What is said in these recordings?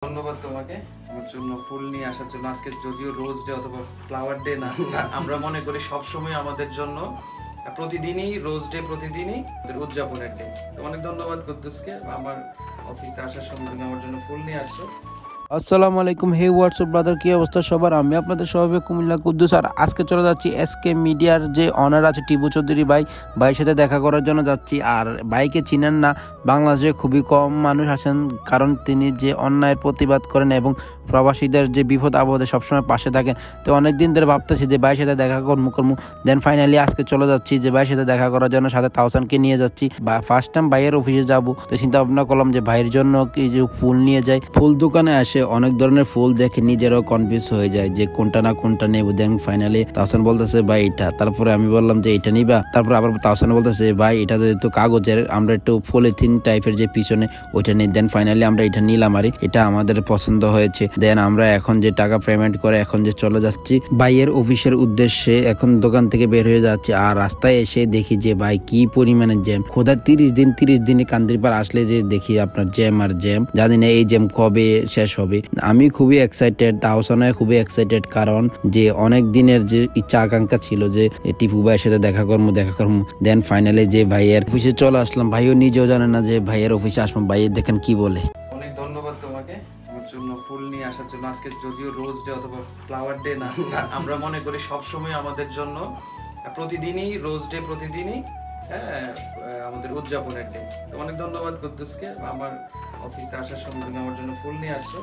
ধন্যবাদ তোমাকে আমার জন্য ফুল নিয়ে আসার জন্য। আজকে যদিও রোজ ডে অথবা ফ্লাওয়ার ডে না, আমরা মনে করি সবসময় আমাদের জন্য প্রতিদিনই রোজ ডে, প্রতিদিনই উদযাপনের দিন। তো অনেক ধন্যবাদ কুদ্দুসকে, আমার অফিসে আসার সময় তুমি আমার জন্য ফুল নিয়ে আসছো। আসসালামু আলাইকুম, হে হোয়াটসঅ্যাপ ব্রাদার, কি অবস্থা সবার? আমি আপনাদের স্বাভাবিক কুমিল্লা কুদ্দুস। আর আজকে চলে যাচ্ছি এসকে মিডিয়ার যে অনার আছে টিপু চৌধুরী ভাইয়ের সাথে দেখা করার জন্য যাচ্ছি। আর ভাইকে চিনেন না, বাংলাদেশে খুবই কম মানুষ আছেন, কারণ তিনি যে অন্যায়ের প্রতিবাদ করেন এবং প্রবাসীদের যে বিপদ আপদে সবসময় পাশে থাকেন। তো অনেক দিন ধরে ভাবতেছি যে ভাইয়ের সাথে দেখা করবো, দেন ফাইনালি আজকে চলে যাচ্ছি যে ভাইয়ের সাথে দেখা করার জন্য। সাথে তাওসানকে নিয়ে যাচ্ছি, বা ফার্স্ট টাইম ভাইয়ের অফিসে যাবো, তো চিন্তা ভাবনা করলাম যে ভাইয়ের জন্য কি যে ফুল নিয়ে যাই। ফুল দোকানে আসে অনেক ধরনের ফুল দেখে নিজেরও কনফিউজ হয়ে যায় যে কোনটা না কোনটা নেবো। দেন ফাইনালি তাওসান বলতেছে ভাই এটা, তারপরে আমি বললাম যে এটা নিবা, তারপরে আবার তাওসান বলতেছে ভাই এটা যেহেতু কাগজের, আমরা একটু পলিথিন টাইপের যে পিছনে ওইটা নিই। দেন ফাইনালি আমরা এটা নিলাম, আর এটা আমাদের পছন্দ হয়েছে। দেন আমরা এখন যে টাকা পেমেন্ট করে এখন যে চলে যাচ্ছি ভাইয়ের অফিসের উদ্দেশ্যে। এখন দোকান থেকে বের হয়ে যাচ্ছে, আর রাস্তায় এসে দেখি যে ভাই কি পরিমাণে জ্যাম। খোদা 30 দিনে কান্দিরপাড় আসলে যে দেখি আপনার জ্যাম আর জ্যাম, জানি না এই জ্যাম কবে শেষ হবে। আমি খুবই এক্সাইটেড, তাওসান খুবই এক্সাইটেড, কারণ যে অনেক দিনের যে ইচ্ছা আকাঙ্ক্ষা ছিল যে টিপু ভাইয়ের সাথে দেখা করবো। দেন ফাইনালি যে ভাইয়ের অফিসে চলে আসলাম, ভাইও নিজেও জানে না যে ভাইয়ের অফিসে আসলাম। ভাইয়ের দেখেন কি বলে। অনেক ধন্যবাদ তোমাকে আমার জন্য ফুল নিয়ে আসার জন্য। আজকে যদিও রোজ ডে অথবা ফ্লাওয়ার ডে না, আমরা মনে করি সবসময় আমাদের জন্য প্রতিদিনই রোজ ডে, প্রতিদিনই আমাদের উদযাপনের দিন। তো অনেক ধন্যবাদ কুদ্দুসকে, আমার অফিসে আসার সময় তুমি আমার জন্য ফুল নিয়ে আসছো।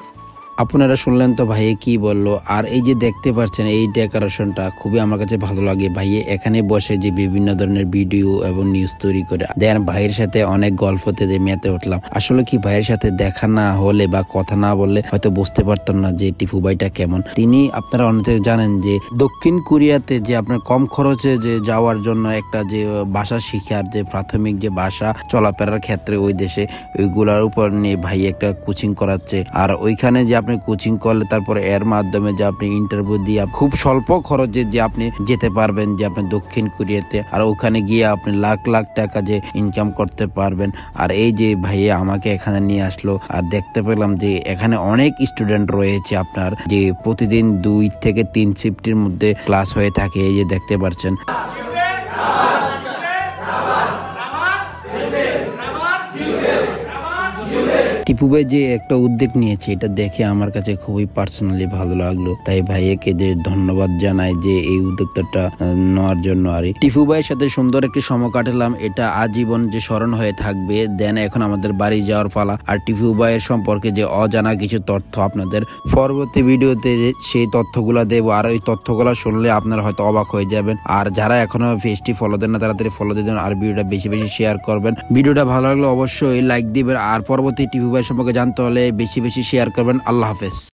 আপনারা শুনলেন তো ভাইয়ে কি বললো। আর এই যে দেখতে পাচ্ছেন এই ডেকোরেশনটা খুবই আমার কাছে ভালো লাগে। ভাইয়ে এখানে বসে যে বিভিন্ন ধরনের ভিডিও এবং নিউজ তৈরি করে দেন, ভাইয়ের সাথে অনেক গল্পতে মেতে উঠলাম। আসলে কি ভাইয়ের সাথে দেখা না হলে বা কথা না বললে হয়তো বুঝতে পারতাম না যে টিপু ভাইটা কেমন। তিনি আপনারা অনেকে জানেন যে দক্ষিণ কোরিয়াতে যে আপনার কম খরচে যে যাওয়ার জন্য একটা যে ভাষা শিখার যে প্রাথমিক যে ভাষা চলাফেরার ক্ষেত্রে ওই দেশে ওইগুলার উপর নিয়ে ভাই একটা কোচিং করাচ্ছে। আর ওইখানে যে আপনি কোচিং করলে তারপরে এর মাধ্যমে যে আপনি ইন্টারভিউ দিয়ে খুব স্বল্প খরচে যে আপনি যেতে পারবেন যে আপনি দক্ষিণ কোরিয়াতে, আর ওখানে গিয়ে আপনি লাখ লাখ টাকা যে ইনকাম করতে পারবেন। আর এই যে ভাইয়া আমাকে এখানে নিয়ে আসলো, আর দেখতে পেলাম যে এখানে অনেক স্টুডেন্ট রয়েছে আপনার, যে প্রতিদিন 2 থেকে 3 শিফটের মধ্যে ক্লাস হয়ে থাকে। এই যে দেখতে পাচ্ছেন টিপু ভাই যে একটা উদ্যোগ নিয়েছে, এটা দেখে আমার কাছে খুবই পার্সোনালি ভালো লাগলো। তাই ভাইয়াকে যে ধন্যবাদ জানাই যে এই উদ্যোগটা নেওয়ার জন্য। আর টিপু ভাইয়ের সাথে সুন্দর একটি সময় কাটালাম, এটা আজীবন যে স্মরণ হয়ে থাকবে। দেন এখন আমাদের বাড়ি যাওয়ার পালা। আর টিপু ভাইয়ের সম্পর্কে যে অজানা কিছু তথ্য আপনাদের পরবর্তী ভিডিওতে সেই তথ্যগুলা দেবো। আর ওই তথ্যগুলা শুনলে আপনারা হয়তো অবাক হয়ে যাবেন। আর যারা এখনো পেজটি ফলো দেন না, তাড়াতাড়ি ফলো দিয়ে দেন, আর ভিডিওটা বেশি বেশি শেয়ার করবেন। ভিডিওটা ভালো লাগলে অবশ্যই লাইক দিবেন, আর পরবর্তী টিপু ভাই সম্পর্কে জানতে হলে বেশি বেশি শেয়ার করবেন। আল্লাহ হাফেজ।